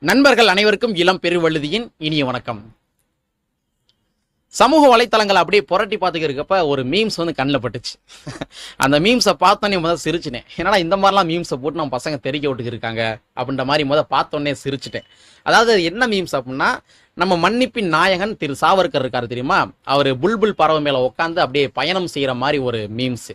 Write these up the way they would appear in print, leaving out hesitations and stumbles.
நண்பர்கள் அனைவருக்கும் இளம் பெருவழுதியின் இனிய வணக்கம். சமூக வலைத்தளங்கள் அப்படியே புரட்டி பார்த்துக்கிறப்ப ஒரு மீம்ஸ் வந்து கண்ணில் பட்டுச்சு. அந்த மீம்ஸை பார்த்தோன்னே முதல் சிரிச்சினேன். என்னடா இந்த மாதிரிலாம் மீம்ஸை போட்டு நம்ம பசங்க தெரிக்க விட்டுக்கிருக்காங்க அப்படின்ற மாதிரி பார்த்தோன்னே சிரிச்சிட்டேன். அதாவது என்ன மீம்ஸ் அப்படின்னா, நம்ம மன்னிப்பின் நாயகன் திரு சாவர்கர் இருக்காரு தெரியுமா, அவர் புல்புல் பறவை மேலே உட்காந்து அப்படியே பயணம் செய்கிற மாதிரி ஒரு மீம்ஸ்.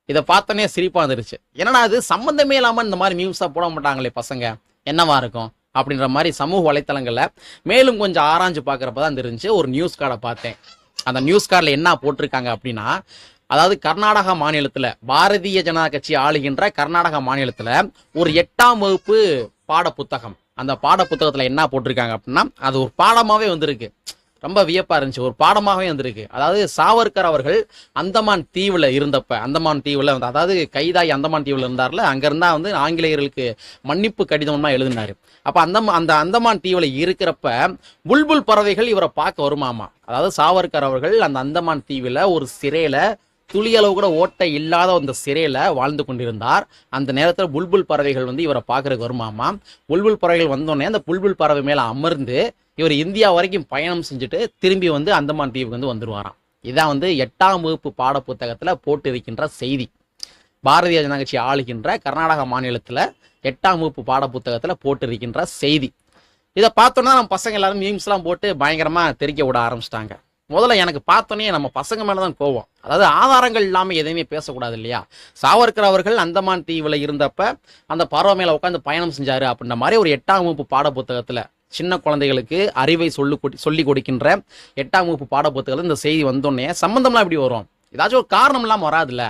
இதை பார்த்தோன்னே சிரிப்பாக வந்துருச்சு. என்னடா அது சம்மந்தமே இல்லாமல் இந்த மாதிரி மீம்ஸாக போட மாட்டாங்களே பசங்க, என்னவா இருக்கும் அப்படின்ற மாதிரி சமூக வலைத்தளங்களில் மேலும் கொஞ்சம் ஆராய்ஞ்சு பார்க்குறப்ப தான் தெரிஞ்சு ஒரு நியூஸ் கார்டை பார்த்தேன். அந்த நியூஸ் கார்டில் என்ன போட்டிருக்காங்க அப்படின்னா, அதாவது கர்நாடகா மாநிலத்தில் பாரதிய ஜனதா கட்சி ஆளுகின்ற கர்நாடகா மாநிலத்தில் ஒரு 8ஆம் வகுப்பு பாட புத்தகம். அந்த பாட புத்தகத்தில் என்ன போட்டிருக்காங்க அப்படின்னா, அது ஒரு பாடமாகவே வந்திருக்கு. ரொம்ப வியப்பாக இருந்துச்சு. ஒரு பாடமாகவே வந்திருக்கு. அதாவது சாவர்கர் அவர்கள் அந்தமான் தீவில் இருந்தப்ப, அந்தமான் தீவில் வந்து அதாவது கைதாகி அந்தமான் தீவில் இருந்தார்ல, அங்கேருந்தா வந்து ஆங்கிலேயர்களுக்கு மன்னிப்பு கடிதமாக எழுதினார். அப்போ அந்த அந்தமான் தீவில் இருக்கிறப்ப புல்புல் பறவைகள் இவரை பார்க்க வருமாமா. அதாவது சாவர்கர் அவர்கள் அந்த அந்தமான் தீவில் ஒரு சிறையில் துளியளவு கூட ஓட்டை இல்லாத அந்த சிறையில் வாழ்ந்து கொண்டிருந்தார். அந்த நேரத்தில் புல்புல் பறவைகள் வந்து இவரை பார்க்கறதுக்கு வருமாமா. புல்புல் பறவைகள் வந்தோடனே அந்த புல்புல் பறவை மேலே அமர்ந்து இவர் இந்தியா வரைக்கும் பயணம் செஞ்சுட்டு திரும்பி வந்து அந்தமான் தீவுக்கு வந்து வந்துருவாராம். இதான் வந்து 8ஆம் வகுப்பு பாட புத்தகத்தில் போட்டு இருக்கின்ற செய்தி. பாரதிய ஜனதா கட்சி ஆளுகின்ற கர்நாடகா மாநிலத்தில் 8ஆம் வகுப்பு பாட புத்தகத்தில் போட்டு இருக்கின்ற செய்தி. இதை பார்த்தோன்னா நம்ம பசங்க எல்லாரும் மீம்ஸ்லாம் போட்டு பயங்கரமாக தெரிக்க விட ஆரம்பிச்சிட்டாங்க. முதல்ல எனக்கு பார்த்தோன்னே நம்ம பசங்க மேலே தான் கோவம். அதாவது ஆதாரங்கள் இல்லாமல் எதையுமே பேசக்கூடாது இல்லையா. சாவர்கர் அவர்கள் அந்தமான் தீவில் இருந்தப்ப அந்த பறவை மேலே உட்காந்து பயணம் செஞ்சார் அப்படின்ற மாதிரி ஒரு 8ஆம் வகுப்பு பாட புத்தகத்தில் சின்ன குழந்தைகளுக்கு அறிவை சொல்லி கொடுக்கின்ற 8ஆம் வகுப்பு பாட புத்தகத்தில் இந்த செய்தி வந்தோடனே சம்பந்தம்லாம் எப்படி வரும்? ஏதாச்சும் ஒரு காரணம் இல்லாமல் வராதுல்ல.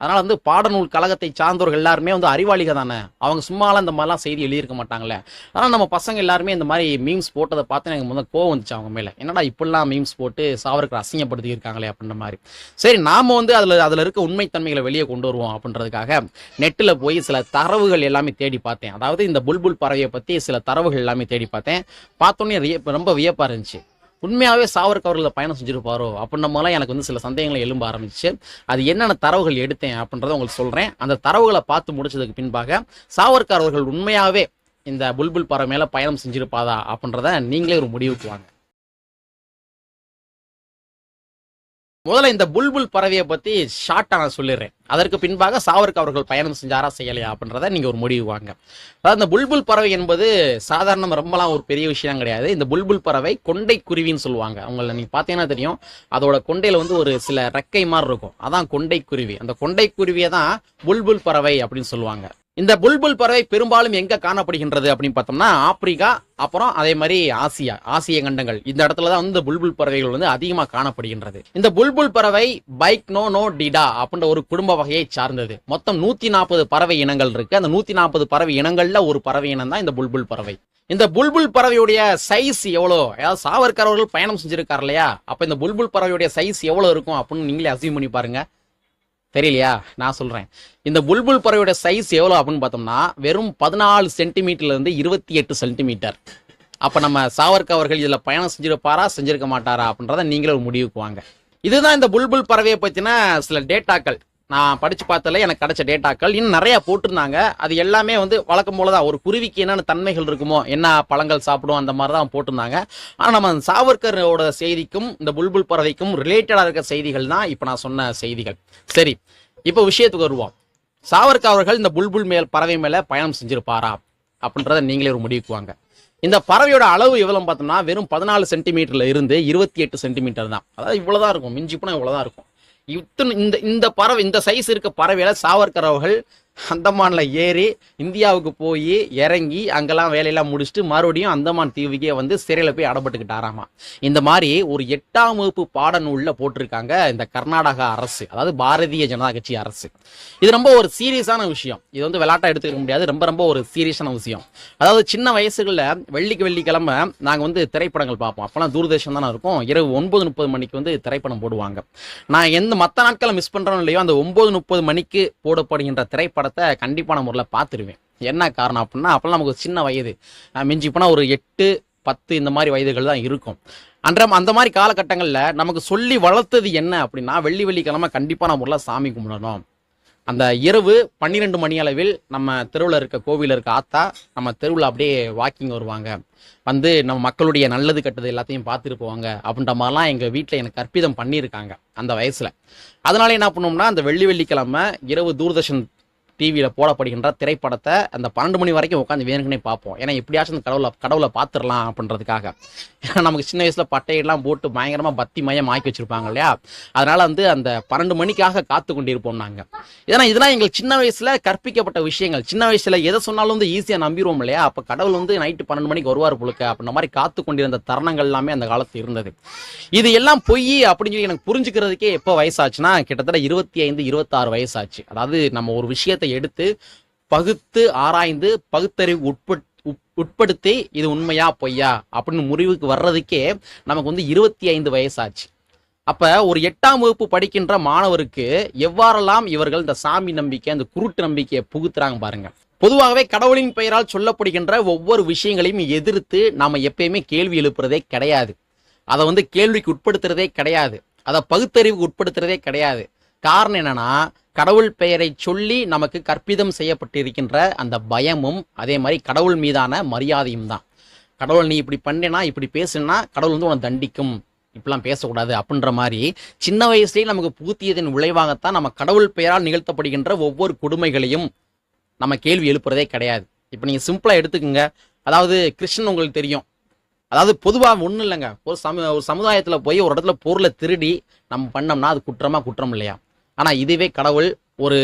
அதனால் வந்து பாடநூல் கழகத்தை சார்ந்தவர்கள் எல்லாருமே வந்து அறிவாளிகள் தானே, அவங்க சும்மாலாம் இந்த மாதிரிலாம் செய்தி எழுதியிருக்க மாட்டாங்களே. அதனால் நம்ம பசங்க எல்லாருமே இந்த மாதிரி மீம்ஸ் போட்டதை பார்த்து எனக்கு முதல் கோவம் வந்துச்சு அவங்க மேலே. என்னடா இப்படிலாம் மீம்ஸ் போட்டு சாவர்கர் அசிங்கப்படுத்தி இருக்காங்களே அப்படின்ற மாதிரி. சரி, நாம் வந்து அதில் இருக்க உண்மைத்தன்மைகளை வெளியே கொண்டு வருவோம் அப்படின்றதுக்காக நெட்டில் போய் சில தரவுகள் எல்லாமே தேடி பார்த்தேன். அதாவது இந்த புல்புல் பறவையை பற்றி சில தரவுகள் எல்லாமே தேடி பார்த்தேன். பார்த்தோன்னே ரொம்ப வியப்பாக இருந்துச்சு. உண்மையாகவே சாவர்கர் அவர்கள் பயணம் செஞ்சுருப்பாரோ அப்படின்ற மாதிரிலாம் எனக்கு வந்து சில சந்தேகங்களை எழும்ப ஆரம்பிச்சு. அது என்னென்ன தரவுகள் எடுத்தேன் அப்படின்றத உங்களுக்கு சொல்கிறேன். அந்த தரவுகளை பார்த்து முடிச்சதுக்கு பின்பாக சாவர்கர் அவர்கள் உண்மையாகவே இந்த புல்புல் பறவை மேலே பயணம் செஞ்சுருப்பாதா அப்படின்றத நீங்களே ஒரு முடிவுக்கு வாங்க. முதல்ல இந்த புல்புல் பறவையை பற்றி ஷார்ட்டாக நான் சொல்லிடுறேன். அதற்கு பின்பாக சாவர்கர் அவர்கள் பயணம் செஞ்சாரா செய்யலையா அப்படின்றத நீங்கள் ஒரு முடிவு வாங்க. அதாவது இந்த புல்புல் பறவை என்பது சாதாரண ரொம்பலாம் ஒரு பெரிய விஷயம் கிடையாது. இந்த புல்புல் பறவை கொண்டை குருவின்னு சொல்லுவாங்க. அவங்கள நீங்கள் பார்த்தீங்கன்னா தெரியும், அதோட கொண்டையில் வந்து ஒரு சில ரெக்கை மாதிரி இருக்கும். அதான் கொண்டை குருவி. அந்த கொண்டை குருவியை தான் புல்புல் பறவை அப்படின்னு சொல்லுவாங்க. இந்த புல்புல் பறவை பெரும்பாலும் எங்க காணப்படுகின்றது அப்படின்னு பார்த்தோம்னா, ஆப்பிரிக்கா, அப்புறம் அதே மாதிரி ஆசிய கண்டங்கள், இந்த இடத்துல தான் வந்து இந்த புல்புல் பறவைகள் வந்து அதிகமாக காணப்படுகின்றது. இந்த புல்புல் பறவை பைக்னோனோடிடா அப்படின்ற ஒரு குடும்ப வகையை சார்ந்தது. மொத்தம் 140 பறவை இனங்கள் இருக்கு. அந்த 140 பறவை இனங்கள்ல ஒரு பறவை இனம் தான் இந்த புல்புல் பறவை. இந்த புல்புல் பறவையுடைய சைஸ் எவ்வளோ, அதாவது சாவர்கர் அவர்கள் பயணம் செஞ்சிருக்கார் இல்லையா, அப்ப இந்த புல்புல் பறவையுடைய சைஸ் எவ்வளவு இருக்கும் அப்படின்னு நீங்களே அசியூம் பண்ணி பாருங்க. தெரியலையா? நான் சொல்றேன். இந்த புல்புல் பறவையோட சைஸ் எவ்வளோ அப்படின்னு பார்த்தோம்னா வெறும் 14 சென்டிமீட்டர்ல இருந்து 28 சென்டிமீட்டர். அப்ப நம்ம சாவர்கர் அவர்கள் இதுல பயணம் செஞ்சிருப்பாரா செஞ்சிருக்க மாட்டாரா அப்படின்றத நீங்களே ஒரு முடிவுக்கு வாங்க. இதுதான் இந்த புல்புல் பறவையை பத்தின சில டேட்டாக்கள். நான் படிச்சு பார்த்தல எனக்கு கிடைச்ச டேட்டாக்கள். இன்னும் நிறைய போட்டிருந்தாங்க. அது எல்லாமே வந்து வழக்கம் போலதான் ஒரு குருவிக்கு என்னென்ன தன்மைகள் இருக்குமோ, என்ன பழங்கள் சாப்பிடும், அந்த மாதிரி தான் போட்டிருந்தாங்க. ஆனால் நம்ம சாவர்கரோட செய்திக்கும் இந்த புல்புல் பறவைக்கும் ரிலேட்டடாக இருக்க செய்திகள் தான் இப்போ நான் சொன்ன செய்திகள். சரி, இப்போ விஷயத்துக்கு வருவோம். சாவர்கர் அவர்கள் இந்த புல்புல் பறவை மேலே பயணம் செஞ்சிருப்பாரா அப்படின்றத நீங்களே ஒரு முடிவுக்கு வாங்க. இந்த பறவையோட அளவு எவ்வளவு பார்த்தோம்னா வெறும் 14 சென்டிமீட்டர்ல இருந்து 28 சென்டிமீட்டர் தான். அதாவது இவ்வளவுதான் இருக்கும், மிஞ்சி போனா இவ்வளவுதான் இருக்கும். இந்த பறவை, இந்த சைஸ் இருக்க பறவையில சாவர்கர் அவர்கள் அந்தமான்ல ஏறி இந்தியாவுக்கு போய் இறங்கி அங்கெல்லாம் வேலையெல்லாம் முடிச்சுட்டு மறுபடியும் அந்தமான் தீவுக்கே வந்து சிறையில் போய் அடப்பட்டுக்கிட்டாராமா. இந்த மாதிரி ஒரு 8ஆம் வகுப்பு பாடநூல்ல போட்டிருக்காங்க இந்த கர்நாடகா அரசு, அதாவது பாரதிய ஜனதா கட்சி அரசு. இது ரொம்ப ஒரு சீரியஸான விஷயம். இது வந்து விளையாட்டா எடுத்துக்க முடியாது. ரொம்ப ஒரு சீரியஸான விஷயம். அதாவது சின்ன வயசுகளில் வெள்ளிக்கிழமை நாங்கள் வந்து திரைப்படங்கள் பார்ப்போம். அப்போலாம் தூர்தர்ஷன் தானே இருக்கும். இரவு 9:30 மணிக்கு வந்து திரைப்படம் போடுவாங்க. நான் மற்ற நாட்களை மிஸ் பண்றேன்னு இல்லையோ, அந்த 9:30 மணிக்கு போடப்படுகின்ற திரைப்படத்தை கண்டிப்பான முறையில் பார்த்துருவேன். என்ன காரணம் அப்படின்னா, அப்பெல்லாம் நமக்கு சின்ன வயது, மிஞ்சி போனால் ஒரு 8, 10 இந்த மாதிரி வயதுகள் தான் இருக்கும். அந்த மாதிரி காலகட்டங்களில் நமக்கு சொல்லி வளர்த்தது என்ன அப்படின்னா, வெள்ளிக்கிழமை கண்டிப்பான முறையில் சாமி கும்பிடணும், அந்த இரவு 12 மணி அளவில் நம்ம தெருவில் இருக்க கோவிலில் இருக்க ஆத்தா நம்ம தெருவில் அப்படியே வாக்கிங் வருவாங்க, வந்து நம்ம மக்களுடைய நல்லது கெட்டது எல்லாத்தையும் பார்த்துட்டு போவாங்க அப்படின்ற மாதிரிலாம் எங்கள் வீட்டில் எனக்கு கற்பிதம் பண்ணியிருக்காங்க அந்த வயசில். அதனால என்ன பண்ணோம்னா, அந்த வெள்ளிக்கிழமை இரவு தூர்தர்ஷன் டிவியில் போடப்படுகின்ற திரைப்படத்தை அந்த 12 மணி வரைக்கும் உட்காந்து வேணுங்கன்னே பார்ப்போம். ஏன்னா எப்படியாச்சும் அந்த கடவுளை பார்த்துடலாம் அப்படின்றதுக்காக. ஏன்னா நமக்கு சின்ன வயசில் பட்டையெல்லாம் போட்டு பயங்கரமாக பத்தி மயம் ஆக்கி வச்சுருப்பாங்க இல்லையா, அதனால் வந்து அந்த 12 மணிக்காக காத்து கொண்டிருப்போம் நாங்கள். இதெல்லாம் எங்களுக்கு சின்ன வயசில் கற்பிக்கப்பட்ட விஷயங்கள். சின்ன வயசில் எதை சொன்னாலும் வந்து ஈஸியாக நம்பிடுவோம் இல்லையா, அப்போ கடவுள் வந்து நைட்டு 12 மணிக்கு வருவார் புழுக்க அப்படின்ற மாதிரி காத்து கொண்டிருந்த தருணங்கள் எல்லாமே அந்த காலத்தில் இருந்தது. இது எல்லாம் பொய் அப்படின்னு சொல்லி எனக்கு புரிஞ்சுக்கிறதுக்கே எப்போ வயசாச்சுன்னா, கிட்டத்தட்ட 25, 26 வயசாச்சு. அதாவது நம்ம ஒரு விஷயத்தை எடுத்து பகுத்து ஆராய்ந்து பகுத்தறிவு உட்படுத்தி இது உண்மையா பொய்யா அப்படின்னு முடிவுக்கு வர்றதுக்கே நமக்கு வந்து 25 வயசாச்சு. அப்ப ஒரு 8ஆம் வகுப்பு படிக்கின்ற மாணவருக்கு எவ்வாறெல்லாம் இவர்கள் இந்த சாமி நம்பிக்கை, அந்த குருட்டு நம்பிக்கையை புகுத்துறாங்க பாருங்க. பொதுவாகவே கடவுளின் பெயரால் சொல்லப்படுகின்ற ஒவ்வொரு விஷயங்களையும் எதிர்த்து நாம எப்பயுமே கேள்வி எழுப்புறதே கிடையாது. அதை வந்து கேள்விக்கு உட்படுத்துறதே கிடையாது. அதை பகுத்தறிவுக்கு உட்படுத்துறதே கிடையாது. காரணம் என்னன்னா, கடவுள் பெயரை சொல்லி நமக்கு கற்பிதம் செய்யப்பட்டிருக்கின்ற அந்த பயமும் அதே மாதிரி கடவுள் மீதான மரியாதையும் தான். கடவுள் நீ இப்படி பண்ணேனா, இப்படி பேசுனா கடவுள் வந்து உன்னை தண்டிக்கும், இப்படிலாம் பேசக்கூடாது அப்படின்ற மாதிரி சின்ன வயசுலேயே நமக்கு புகுத்தியதன் விளைவாகத்தான் நம்ம கடவுள் பெயரால் நிகழ்த்தப்படுகின்ற ஒவ்வொரு கொடுமைகளையும் நம்ம கேள்வி எழுப்புறதே கிடையாது. இப்போ நீங்கள் சிம்பிளாக எடுத்துக்கோங்க. அதாவது கிருஷ்ணன் உங்களுக்கு தெரியும். அதாவது பொதுவாக ஒன்றும் இல்லைங்க, ஒரு சமுதாயத்தில் போய் ஒரு இடத்துல பொருளை திருடி நம்ம பண்ணோம்னா அது குற்றம் இல்லையா? ஆனால் இதுவே கடவுள் ஒரு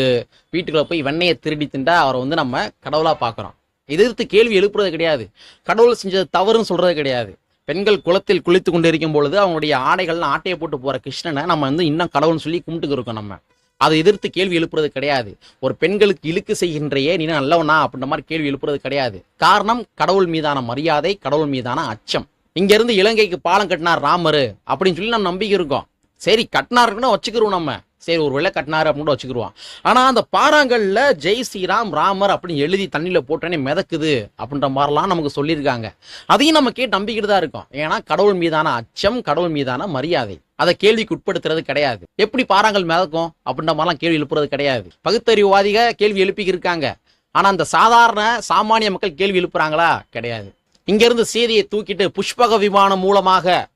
வீட்டுக்குள்ள போய் வெண்ணையை திருடி திண்டா அவரை வந்து நம்ம கடவுளாக பார்க்குறோம். எதிர்த்து கேள்வி எழுப்புறது கிடையாது. கடவுள் செஞ்சது தவறுன்னு சொல்கிறது கிடையாது. பெண்கள் குளத்தில் குளித்து கொண்டு இருக்கும் பொழுது அவங்களுடைய ஆடைகள்லாம் ஆட்டையை போட்டு போகிற கிருஷ்ணனை நம்ம வந்து இன்னும் கடவுள்னு சொல்லி கும்பிட்டுக்கு இருக்கோம். நம்ம அதை எதிர்த்து கேள்வி எழுப்புறது கிடையாது. ஒரு பெண்களுக்கு இழுக்கு செய்கின்றையே நீ நல்லவனா அப்படின்ற மாதிரி கேள்வி எழுப்புறது கிடையாது. காரணம் கடவுள் மீதான மரியாதை, கடவுள் மீதான அச்சம். இங்கேருந்து இலங்கைக்கு பாலம் கட்டினார் ராமர் அப்படின்னு சொல்லி நம்ம நம்பிக்கை இருக்கோம். சரி கட்டினாருக்குன்னா வச்சுக்கிறோம் நம்ம, சரி ஒரு வெள்ளை கட்டினாரு அப்படின்னு வச்சுக்கிடுவான். ஆனால் அந்த பாறாங்கல்ல ஜெய் ஸ்ரீராம் ராமர் அப்படின்னு எழுதி தண்ணியில் போட்டோன்னே மிதக்குது அப்படின்ற மாதிரிலாம் நமக்கு சொல்லியிருக்காங்க. அதையும் நம்ம கேட்டு நம்பிக்கிட்டு தான் இருக்கோம். ஏன்னா கடவுள் மீதான அச்சம், கடவுள் மீதான மரியாதை, அதை கேள்விக்கு உட்படுத்துறது கிடையாது. எப்படி பாறாங்கல் மிதக்கும் அப்படின்ற மாதிரிலாம் கேள்வி எழுப்புறது கிடையாது. பகுத்தறிவுவாதிக கேள்வி எழுப்பிக்கிருக்காங்க. ஆனால் அந்த சாதாரண சாமானிய மக்கள் கேள்வி எழுப்புறாங்களா? கிடையாது. இங்கிருந்து செய்தியை தூக்கிட்டு புஷ்பக விமானம் மூலமாக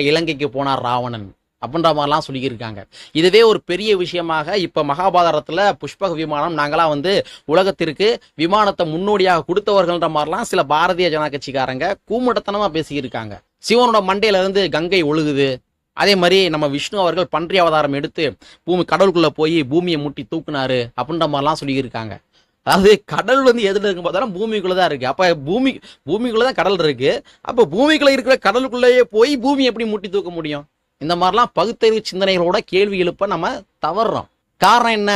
இலங்கைக்கு போனார் ராவணன் அப்படின்ற மாதிரிலாம் சொல்லியிருக்காங்க. இதுவே ஒரு பெரிய விஷயமாக இப்போ மகாபாரதத்தில் புஷ்பக விமானம் நாங்களாம் வந்து உலகத்திற்கு விமானத்தை முன்னோடியாக கொடுத்தவர்கள்ன்ற மாதிரிலாம் சில பாரதிய ஜனதா கட்சிக்காரங்க கூமுட்டத்தனமாக பேசியிருக்காங்க. சிவனோட மண்டையில இருந்து கங்கை ஒழுகுது. அதே மாதிரி நம்ம விஷ்ணு அவர்கள் பன்றி அவதாரம் எடுத்து கடலுக்குள்ள போய் பூமியை முட்டி தூக்குனாரு அப்படின்ற மாதிரிலாம் சொல்லியிருக்காங்க. அதாவது கடல் வந்து எதில் இருக்கும் பார்த்தாலும் பூமிக்குள்ளதான் இருக்கு. அப்ப பூமிக்குள்ளதான் கடல் இருக்கு. அப்ப பூமிக்குள்ள இருக்கிற கடலுக்குள்ளேயே போய் பூமி எப்படி முட்டி தூக்க முடியும்? இந்த மாதிரிலாம் பகுத்தறிவு சிந்தனைகளோட கேள்வி எழுப்ப நம்ம தவறுறோம். காரணம் என்ன?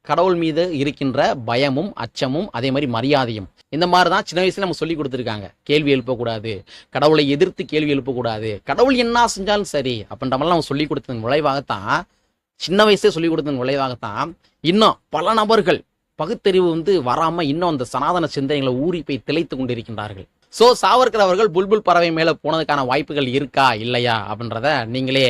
கடவுள் மீது இருக்கின்ற பயமும் அச்சமும் அதே மாதிரி மரியாதையும். இந்த மாதிரி தான் சின்ன வயசுல நம்ம சொல்லி கொடுத்துருக்காங்க. கேள்வி எழுப்பக்கூடாது, கடவுளை எதிர்த்து கேள்வி எழுப்பக்கூடாது, கடவுள் என்ன செஞ்சாலும் சரி அப்படின்ற மாதிரிலாம் நம்ம சொல்லி கொடுத்ததன் விளைவாகத்தான், சின்ன வயசே சொல்லி கொடுத்ததன் விளைவாகத்தான் இன்னும் பல நபர்கள் பகுத்தறிவு வந்து வராம இன்னும் அந்த சனாதன சிந்தனைகளை ஊறி போய் திளைத்து கொண்டிருக்கின்றார்கள். ஸோ சாவர்கர் அவர்கள் புல்புல் பறவை மேலே போனதுக்கான வாய்ப்புகள் இருக்கா இல்லையா அப்படின்றத நீங்களே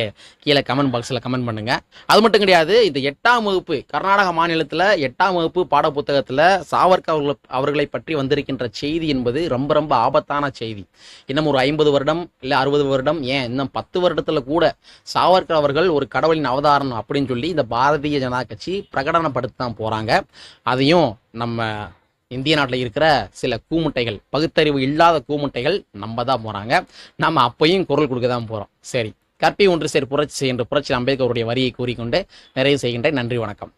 கீழே கமெண்ட் பாக்ஸில் கமெண்ட் பண்ணுங்க. அது மட்டும் கிடையாது, இந்த 8ஆம் வகுப்பு கர்நாடக மாநிலத்தில் 8ஆம் வகுப்பு பாட புத்தகத்தில் சாவர்கர் அவர்களை பற்றி வந்திருக்கின்ற செய்தி என்பது ரொம்ப ரொம்ப ஆபத்தான செய்தி. இன்னும் ஒரு 50 வருடம் இல்லை 60 வருடம், ஏன் இன்னும் 10 வருடத்தில் கூட சாவர்கர் அவர்கள் ஒரு கடவுளின் அவதாரம் அப்படின்னு சொல்லி இந்த பாரதிய ஜனதா கட்சி பிரகடனப்படுத்த தான் போகிறாங்க. அதையும் நம்ம இந்திய நாட்டில் இருக்கிற சில கூமுட்டைகள், பகுத்தறிவு இல்லாத கூமுட்டைகள் நம்ப தான் போகிறாங்க. நம்ம அப்பையும் குரல் கொடுக்க தான் போகிறோம். சரி, கற்பி ஒன்று சேர் புரட்சி என்று புரட்சி அம்பேத்கருடைய வரியை கூறிக்கொண்டு நிறைவு செய்கின்றேன். நன்றி, வணக்கம்.